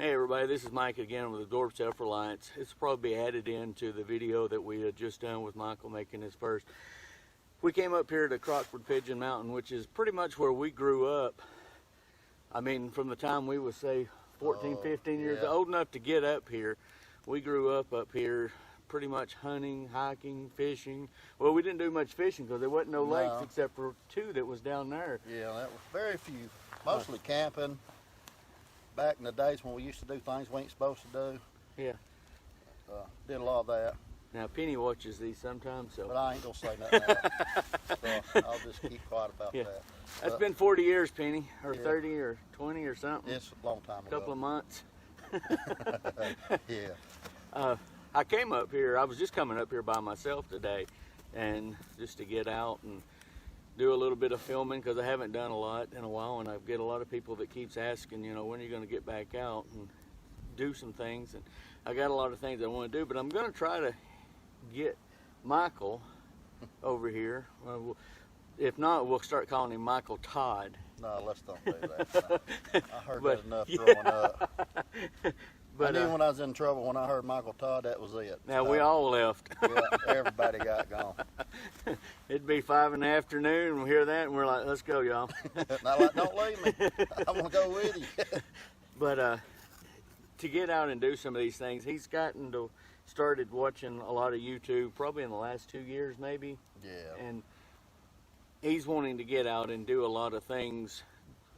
Hey everybody, this is Mike again with the Dorp Self-Reliance. It's probably added into the video that we had just done with Michael making his first. We came up here to Crockford Pigeon Mountain, which is pretty much where we grew up. I mean, from the time we was, say, 14, 15 years old enough to get up here. We grew up here pretty much hunting, hiking, fishing. Well, we didn't do much fishing because there wasn't no lakes except for two that was down there. Yeah, that was very few. Mostly camping. Back in the days when we used to do things we ain't supposed to do. Yeah. Did a lot of that. Now, Penny watches these sometimes, so. But I ain't going to say nothing so I'll just keep quiet about that. That's been 40 years, Penny, or 30 or 20 or something. It's a long time ago. A couple of months. Yeah. I came up here, I was just coming up here by myself today, and just to get out and do a little bit of filming because I haven't done a lot in a while, and I get a lot of people that keeps asking, you know, when are you going to get back out and do some things, and I got a lot of things I want to do, but I'm going to try to get Michael over here. If not, we'll start calling him Michael Todd. No, let's don't do that. I heard that enough growing up. But I knew when I was in trouble, when I heard Michael Todd, that was it. Now, we all left. Yeah, everybody got gone. It'd be 5 in the afternoon, and we hear that, and we're like, let's go, y'all. Not like, don't leave me. I want to go with you. But to get out and do some of these things, he's started watching a lot of YouTube, probably in the last 2 years, maybe. Yeah. And he's wanting to get out and do a lot of things.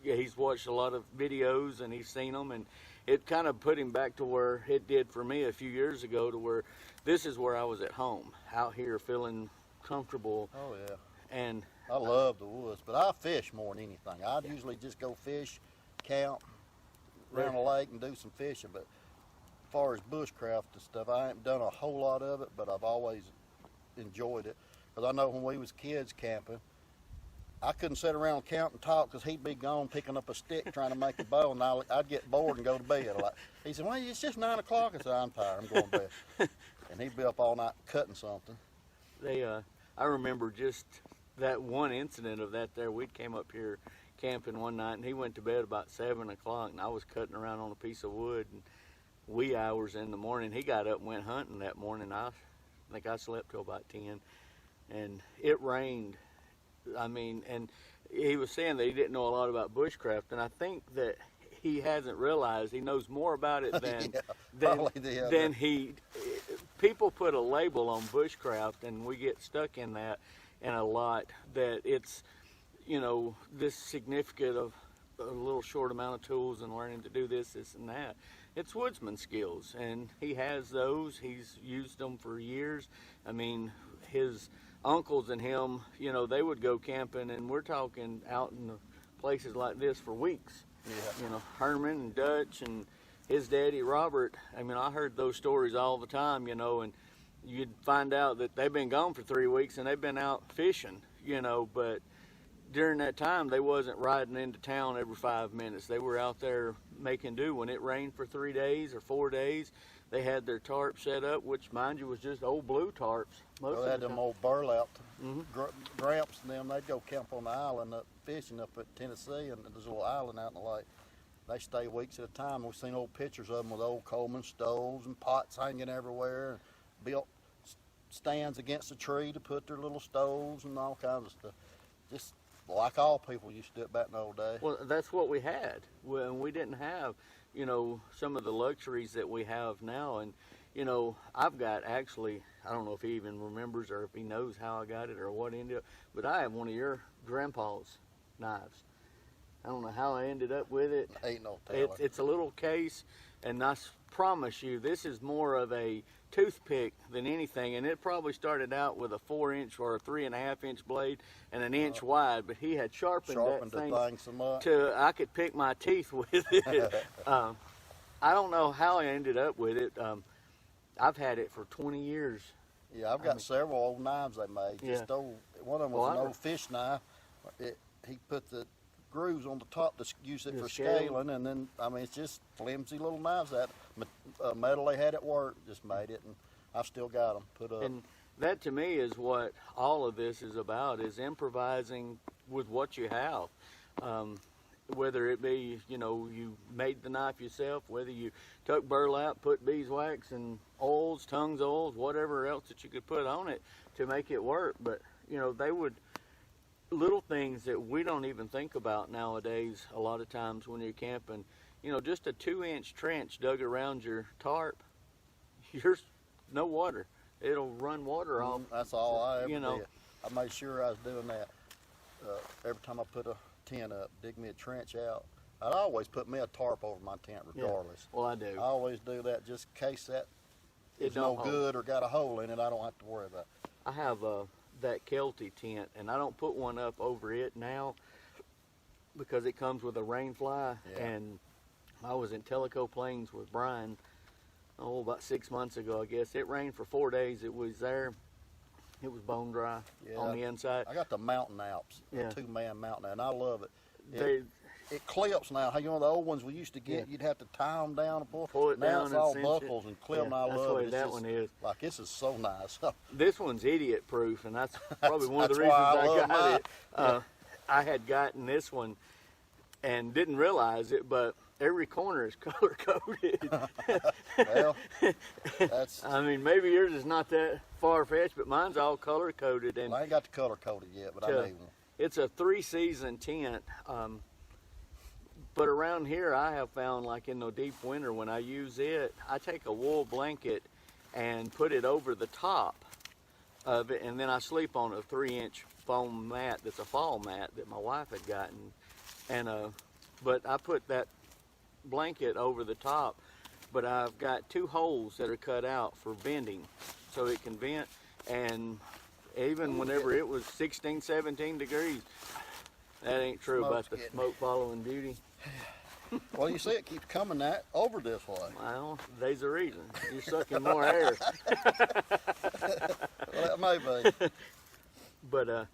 Yeah, he's watched a lot of videos, and he's seen them, and it kind of put him back to where it did for me a few years ago, to where this is where I was at home, out here feeling comfortable. Oh, yeah. And I love the woods, but I fish more than anything. I'd usually just go fish, camp, around the lake and do some fishing, but as far as bushcraft and stuff, I haven't done a whole lot of it, but I've always enjoyed it. Because I know when we was kids camping, I couldn't sit around and count and talk because he'd be gone picking up a stick trying to make a bow, and I'd get bored and go to bed. Like, he said, well, it's just 9 o'clock. I said, I'm tired. I'm going to bed. And he'd be up all night cutting something. I remember just that one incident of that there. We came up here camping one night, and he went to bed about 7 o'clock, and I was cutting around on a piece of wood, and wee hours in the morning. He got up and went hunting that morning. I think I slept till about 10, and it rained. I mean, and he was saying that he didn't know a lot about bushcraft, and I think that he hasn't realized he knows more about it than people put a label on bushcraft, and we get stuck in that and a lot, that it's, you know, this significant of a little short amount of tools and learning to do this and that. It's woodsman skills, and he has those. He's used them for years. I mean, his uncles and him, you know, they would go camping, and we're talking out in places like this for weeks. Yeah. You know, Herman and Dutch and his daddy Robert. I mean, I heard those stories all the time, you know, and you'd find out that they've been gone for 3 weeks and they've been out fishing, you know, but during that time they wasn't riding into town every 5 minutes. They were out there making do. When it rained for 3 days or 4 days, they had their tarp set up, which, mind you, was just old blue tarps. They had them old burlap Gramps and them. They'd go camp on the island up fishing up at Tennessee, and there's a little island out in the lake. They stay weeks at a time. We've seen old pictures of them with old Coleman stoves and pots hanging everywhere, and built stands against a tree to put their little stoves and all kinds of stuff. Just like all people used to do it back in the old days. Well, that's what we had. We didn't have, you know, some of the luxuries that we have now. And, you know, I've got actually, I don't know if he even remembers or if he knows how I got it or what ended up, but I have one of your grandpa's knives. I don't know how I ended up with it. Ain't no telling. It's a little case, and I promise you, this is more of a toothpick than anything, and it probably started out with a 4-inch or a 3.5-inch blade and an inch wide, but he had sharpened that thing so much to I could pick my teeth with it. I don't know how I ended up with it. I've had it for 20 years. Yeah, I've got several old knives they made. Just old. One of them was an old fish knife. He put the grooves on the top to use it for scaling, and then, I mean, it's just flimsy little knives. That metal they had at work just made it, and I've still got them put up. And that, to me, is what all of this is about, is improvising with what you have. whether it be, you know, you made the knife yourself, whether you took burlap, put beeswax and oils, tongues oils, whatever else that you could put on it to make it work. But, you know, they would, little things that we don't even think about nowadays a lot of times when you're camping. You know, just a 2-inch trench dug around your tarp, there's no water. It'll run water off. That's all I ever you know. did. I made sure I was doing that. Every time I put a tent up, dig me a trench out. I'd always put me a tarp over my tent regardless. Yeah. Well, I do. I always do that just in case that It is no don't hold. good or got a hole in it. I don't have to worry about it. I have that Kelty tent, and I don't put one up over it now because it comes with a rain fly. Yeah. And I was in Tellico Plains with Brian, about 6 months ago, I guess. It rained for 4 days. It was there. It was bone dry on the inside. I got the Mountain Alps, Yeah. the 2-man Mountain, and I love it. It clips now. How, you know, the old ones we used to get, Yeah. you'd have to tie them down and pull it now down it's and all cinch buckles it. and clip, and Yeah, I that's love the way it. that one is. Like, this is so nice. This one's idiot proof, and that's probably one of the That's reasons why I I love got mine. it. I had gotten this one and didn't realize it, but every corner is color coded. Well, that's. I mean, maybe yours is not that far-fetched, but mine's all color-coded. And I ain't got the color coded yet, but I Yeah. need one. it's a 3-season tent. But around here, I have found, like in the deep winter, when I use it, I take a wool blanket and put it over the top of it, and then I sleep on a 3-inch foam mat that's a fall mat that my wife had gotten. And but I put that blanket over the top, but I've got 2 holes that are cut out for venting, so it can vent. And even whenever it was 16, 17 degrees, that ain't true Smoke's about the getting- smoke following beauty. Well, you see, it keeps coming over this way. Well, there's a reason. You're sucking more air. Well, that may be. But I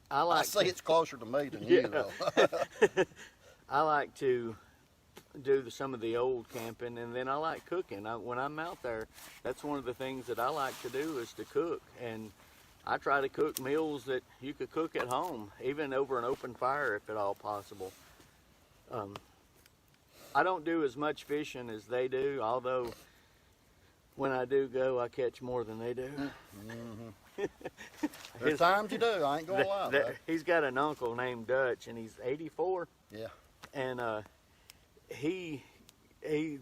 I like see to, it's closer to me than Yeah. you, though. I like to do some of the old camping, and then I like cooking. When I'm out there, that's one of the things that I like to do is to cook. And I try to cook meals that you could cook at home, even over an open fire if at all possible. I don't do as much fishing as they do, although when I do go, I catch more than they do. There's times you do. I ain't gonna lie. about it. He's got an uncle named Dutch, and he's 84. Yeah. And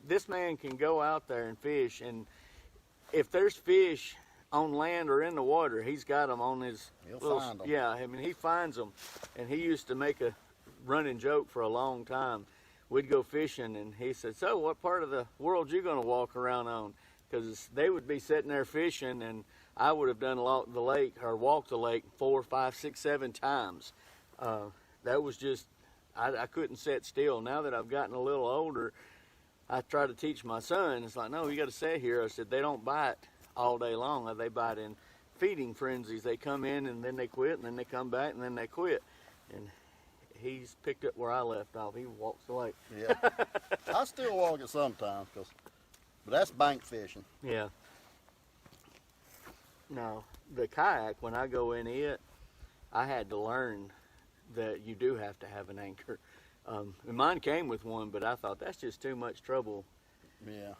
this man can go out there and fish, and if there's fish on land or in the water, he's got them on his He'll find 'em. Yeah, I mean, he finds them. And he used to make a running joke for a long time. We'd go fishing, and he said, "So what part of the world you going to walk around on?" Because they would be sitting there fishing, and I would have done the lake or walked the lake 4, 5, 6, 7 times. That was just, I couldn't sit still. Now that I've gotten a little older, I try to teach my son. It's like, no, you got to sit here. I said, they don't bite all day long. They bite in feeding frenzies. They come in and then they quit, and then they come back and then they quit. And he's picked up where I left off. He walks the lake. Yeah. I still walk it sometimes, but that's bank fishing. Yeah. Now, the kayak, when I go in it, I had to learn that you do have to have an anchor. And mine came with one, but I thought that's just too much trouble Yeah.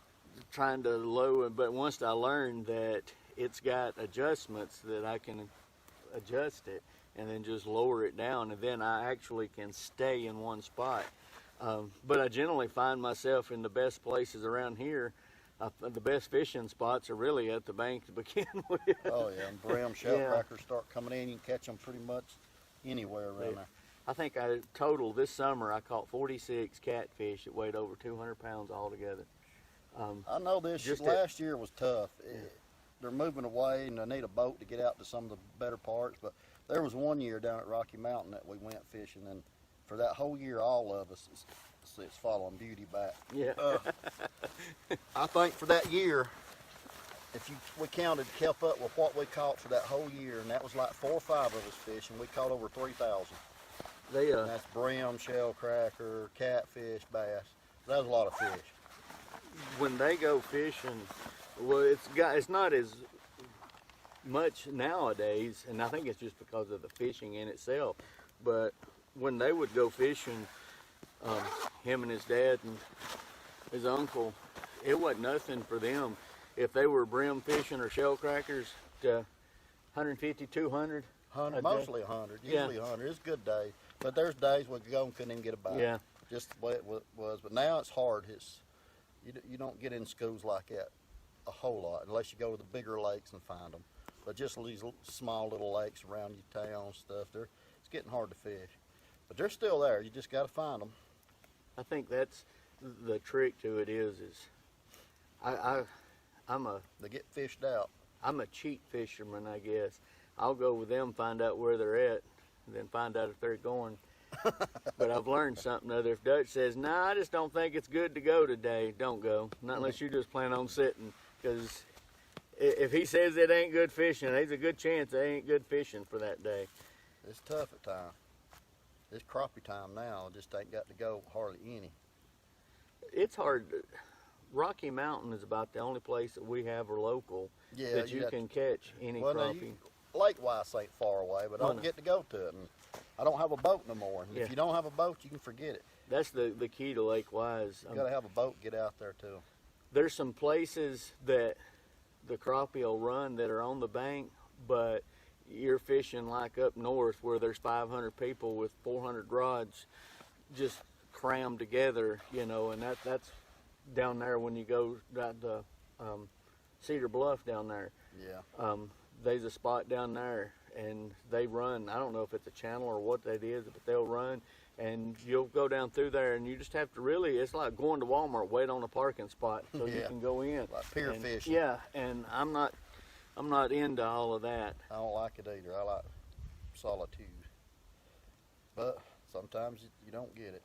trying to lower. But once I learned that it's got adjustments that I can adjust it and then just lower it down, and then I actually can stay in one spot. But I generally find myself in the best places around here. The best fishing spots are really at the bank to begin with. Oh yeah. And brim shell crackers start coming in. You can catch them pretty much anywhere around there. I think total this summer I caught 46 catfish that weighed over 200 pounds altogether. I know this Just last year was tough. They're moving away, and they need a boat to get out to some of the better parts. But there was one year down at Rocky Mountain that we went fishing, and for that whole year, all of us, it's following beauty back. Yeah. I think for that year, we kept up with what we caught for that whole year, and that was like 4 or 5 of us fishing. We caught over 3,000. They And that's brim, shell cracker, catfish, bass. That was a lot of fish. when they go fishing, well, it's not as much nowadays, and I think it's just because of the fishing in itself. But when they would go fishing, him and his dad and his uncle, it wasn't nothing for them. If they were brim fishing or shell crackers, to 150, 200. 100, mostly 100, usually 100. It's a good day. But there's days we go and couldn't even get a bite. Yeah. Just the way it was. But now it's hard. You don't get in schools like that a whole lot unless you go to the bigger lakes and find them. But just these small little lakes around your town and stuff, it's getting hard to fish. But they're still there. You just got to find them. I think that's the trick to it is They get fished out. I'm a cheat fisherman, I guess. I'll go with them, find out where they're at, and then find out if they're going. But I've learned something other. If Dutch says, "Nah, I just don't think it's good to go today," don't go. Not unless you just plan on sitting. Because if he says it ain't good fishing, there's a good chance it ain't good fishing for that day. It's tough at times. It's crappie time now. Just ain't got to go hardly any. It's hard. Rocky Mountain is about the only place that we have or local that you can catch any crappie. Lake-wise ain't far away, but I don't get to go to it. And I don't have a boat no more. And if you don't have a boat, you can forget it. That's the key to Lake Wise. You got to have a boat to get out there too. There's some places that the crappie will run that are on the bank, but you're fishing like up north where there's 500 people with 400 rods just crammed together, and that's down there when you go right to Cedar Bluff down there. Yeah. There's a spot down there, and they run. I don't know if it's a channel or what that is, but they'll run, and you'll go down through there, and you just have to it's like going to Walmart, wait on a parking spot so you can go in. Like pier fishing. Yeah, and I'm not into all of that. I don't like it either. I like solitude. But sometimes you don't get it.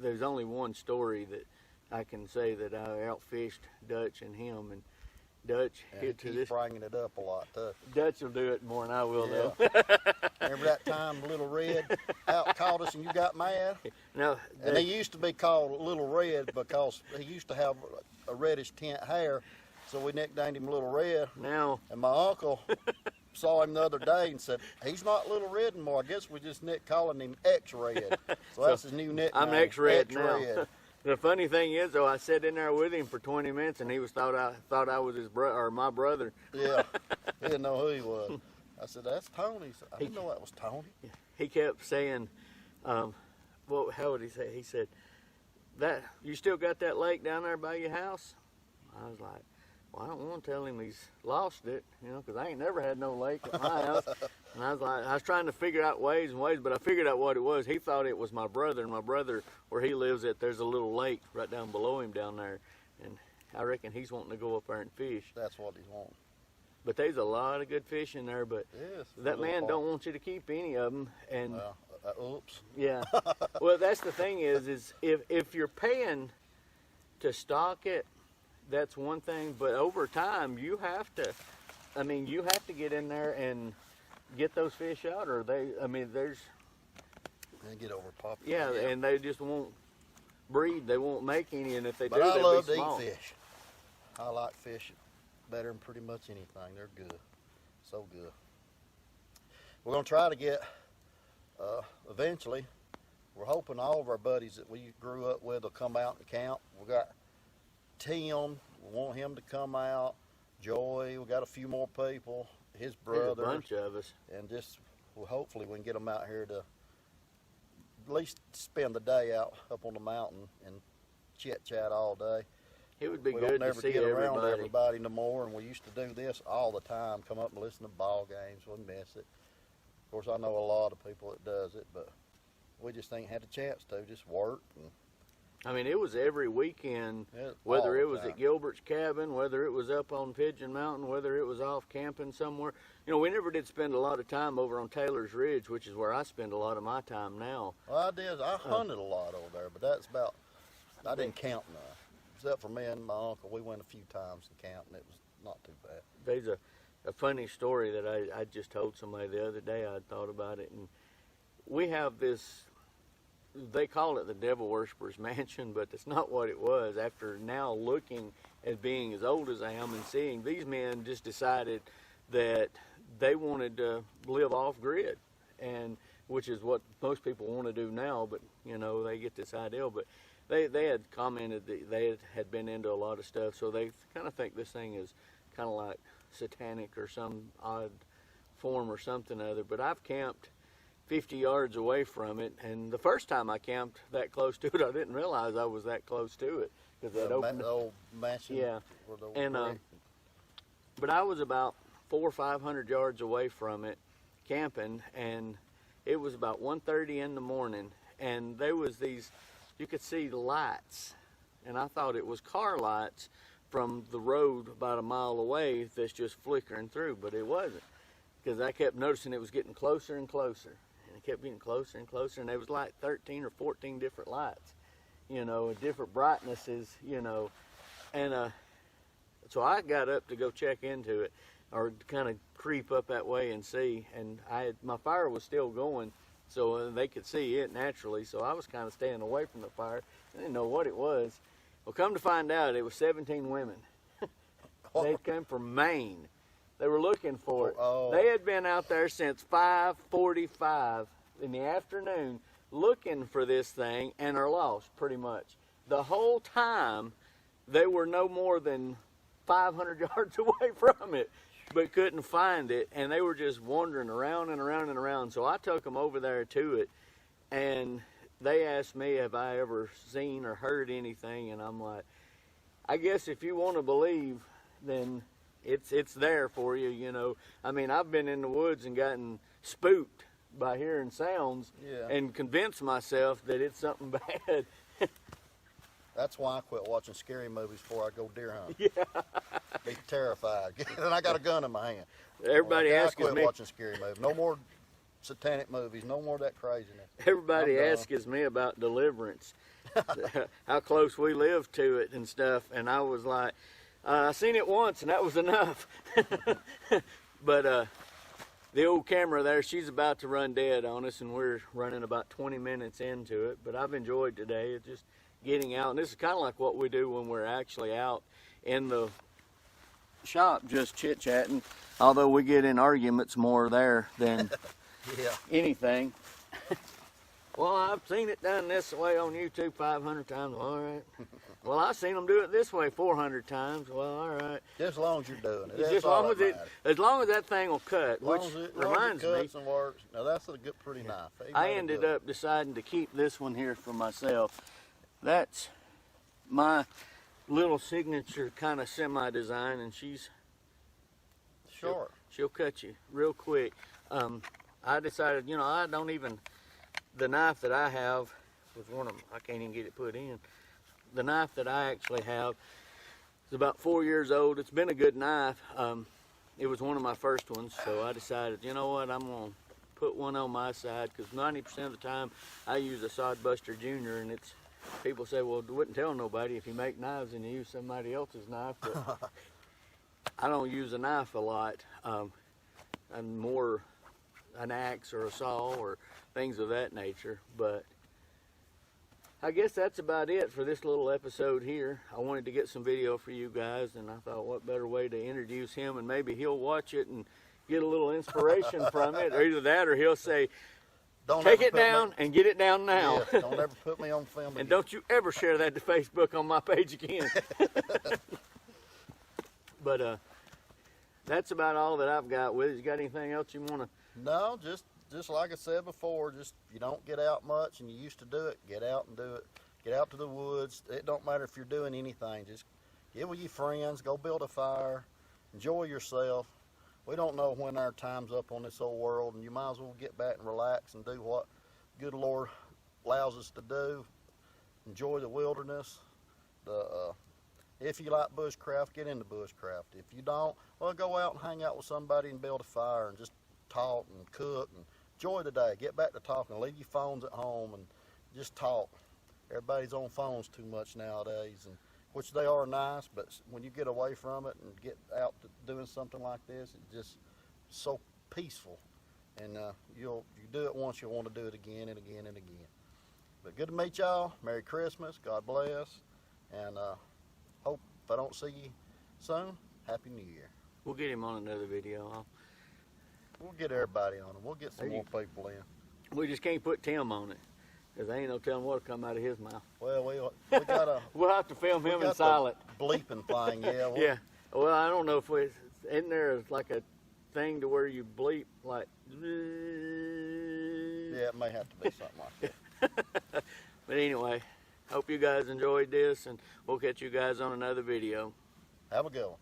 There's only one story that I can say that I outfished Dutch and him, and Dutch hit to this. Bringing it up a lot too. Dutch will do it more than I will, though. Remember that time Little Red out caught us and you got mad? No. And he used to be called Little Red because he used to have a reddish tint hair, so we nicknamed him Little Red. Now. And my uncle saw him the other day and said, "He's not Little Red anymore. I guess we just calling him X-Red." So that's his new nickname. I'm X-Red now. The funny thing is, though, I sat in there with him for 20 minutes, and he thought I was his brother or my brother. Yeah, he didn't know who he was. I said, "That's Tony." I didn't know that was Tony. He kept saying, how would he say? He said, "That you still got that lake down there by your house?" I was like, "Well, I don't want to tell him he's lost it, because I ain't never had no lake at my house." And I was trying to figure out ways, but I figured out what it was. He thought it was my brother, and my brother, where he lives there's a little lake right down below him down there, and I reckon he's wanting to go up there and fish. That's what he's wanting. But there's a lot of good fish in there, but that man don't want you to keep any of them. And oops. Yeah. Well, that's the thing is if you're paying to stock it, that's one thing. But over time, you have to get in there and get those fish out, or there's. They get overpopulated. Yeah, and they just won't breed. They won't make any, and if they do, I they'll love be small. to eat fish. I like fish better than pretty much anything. They're good, so good. We're gonna try to get eventually. We're hoping all of our buddies that we grew up with will come out and camp. We got Tim. We want him to come out. Joy. We got a few more people. His brother. There's a bunch of us. And hopefully we can get them out here to at least spend the day out up on the mountain and chit-chat all day. It would be we good don't never to see get around everybody. to everybody no more, and we used to do this all the time, come up and listen to ball games. We miss it. Of course, I know a lot of people that does it, but we just ain't had a chance to, just work. And it was every weekend, all whether the it was time. at Gilbert's cabin, whether it was up on Pigeon Mountain, whether it was off camping somewhere. We never did spend a lot of time over on Taylor's Ridge, which is where I spend a lot of my time now. Well, I did. I hunted a lot over there, but that's about, I didn't count none. Except for me and my uncle, we went a few times and camped, and it was not too bad. There's a funny story that I just told somebody the other day. I thought about it, and we have this, they call it the Devil Worshippers Mansion, but that's not what it was. After now looking at being as old as I am and seeing, these men just decided that they wanted to live off grid, and which is what most people want to do now. But you know, they get this ideal. But they had commented that they had been into a lot of stuff, so they kind of think this thing is kind of like satanic or some odd form or something other. But I've camped 50 yards away from it, and the first time I camped that close to it, I didn't realize I was that close to it because that opened. The old mansion. Yeah, and brick. but I was about 400 or 500 yards away from it, camping, and it was about 1:30 in the morning, and there was these, you could see lights, and I thought it was car lights from the road about a mile away that's just flickering through, but it wasn't, because I kept noticing it was getting closer and closer, and it kept getting closer and closer, and there was like 13 or 14 different lights, you know, different brightnesses, you know, and so I got up to go check into it, or kind of creep up that way and see, and my fire was still going, so they could see it naturally, so I was kind of staying away from the fire. I didn't know what it was. Well, come to find out, it was 17 women. They came from Maine. They were looking for it. Oh. They had been out there since 5:45 in the afternoon looking for this thing and are lost pretty much. The whole time they were no more than 500 yards away from it, but couldn't find it, and they were just wandering around and around and around. So I took them over there to it, and they asked me, have I ever seen or heard anything, and I'm like, I guess if you want to believe, then it's there for you, you know. I mean, I've been in the woods and gotten spooked by hearing sounds, Yeah. and convinced myself that it's something bad. That's why I quit watching scary movies before I go deer hunting. Yeah. Be terrified. And I got a gun in my hand. Everybody I asks quit me. watching scary movies. No more satanic movies. No more of that craziness. Everybody I'm done. asks me about Deliverance, how close we live to it and stuff, and I was like, I seen it once and that was enough. But the old camera there, she's about to run dead on us, and we're running about 20 minutes into it. But I've enjoyed today. It's just getting out, and this is kind of like what we do when we're actually out in the shop just chit-chatting, although we get in arguments more there than Yeah. anything. Well, I've seen it done this way on YouTube 500 times. Well, all right. Well, I've seen them do it this way 400 times. Well, all right. Just as long as you're doing it. Just That's all that matters. as long as that thing will cut, As long which as it reminds me, cuts and works. Now that's a good, pretty knife. They I made it ended good. up deciding to keep this one here for myself. That's my little signature kind of semi-design, and Sure. she'll cut you real quick. I decided, you know, I don't even, the knife that I have was one of them, I can't even get it put in. The knife that I actually have is about 4 years old. It's been a good knife. It was one of my first ones, so I decided, you know what, I'm going to put one on my side, because 90% of the time I use a Sodbuster Junior, and it's, people say, well, wouldn't tell nobody if you make knives and you use somebody else's knife, but I don't use a knife a lot. I'm more an axe or a saw or things of that nature, but I guess that's about it for this little episode here. I wanted to get some video for you guys, and I thought what better way to introduce him, and maybe he'll watch it and get a little inspiration from it, or either that or he'll say, Don't take ever it put me- down and get it down now. Yes, don't ever put me on film again. And don't you ever share that to Facebook on my page again. But that's about all that I've got with it. You got anything else you want to? No, just like I said before, just you don't get out much and you used to do it, get out and do it. Get out to the woods. It don't matter if you're doing anything. Just get with your friends, go build a fire, enjoy yourself. We don't know when our time's up on this old world, and you might as well get back and relax and do what good Lord allows us to do. Enjoy the wilderness. If you like bushcraft, get into bushcraft. If you don't, well, go out and hang out with somebody and build a fire and just talk and cook and enjoy the day. Get back to talking. Leave your phones at home and just talk. Everybody's on phones too much nowadays, and which they are nice, but when you get away from it and get out to doing something like this, it's just so peaceful. And you do it once, you'll want to do it again and again and again. But good to meet y'all. Merry Christmas. God bless. And hope if I don't see you soon, Happy New Year. We'll get him on another video. We'll get everybody on it. We'll get some more people in. We just can't put Tim on it, because ain't no telling what'll come out of his mouth. Well, we got a. We'll have to film him in silent. Bleeping thing, yeah. Yeah. Well, I don't know if isn't there like a thing to where you bleep like. Yeah, it may have to be something like that. But anyway, hope you guys enjoyed this, and we'll catch you guys on another video. Have a good one.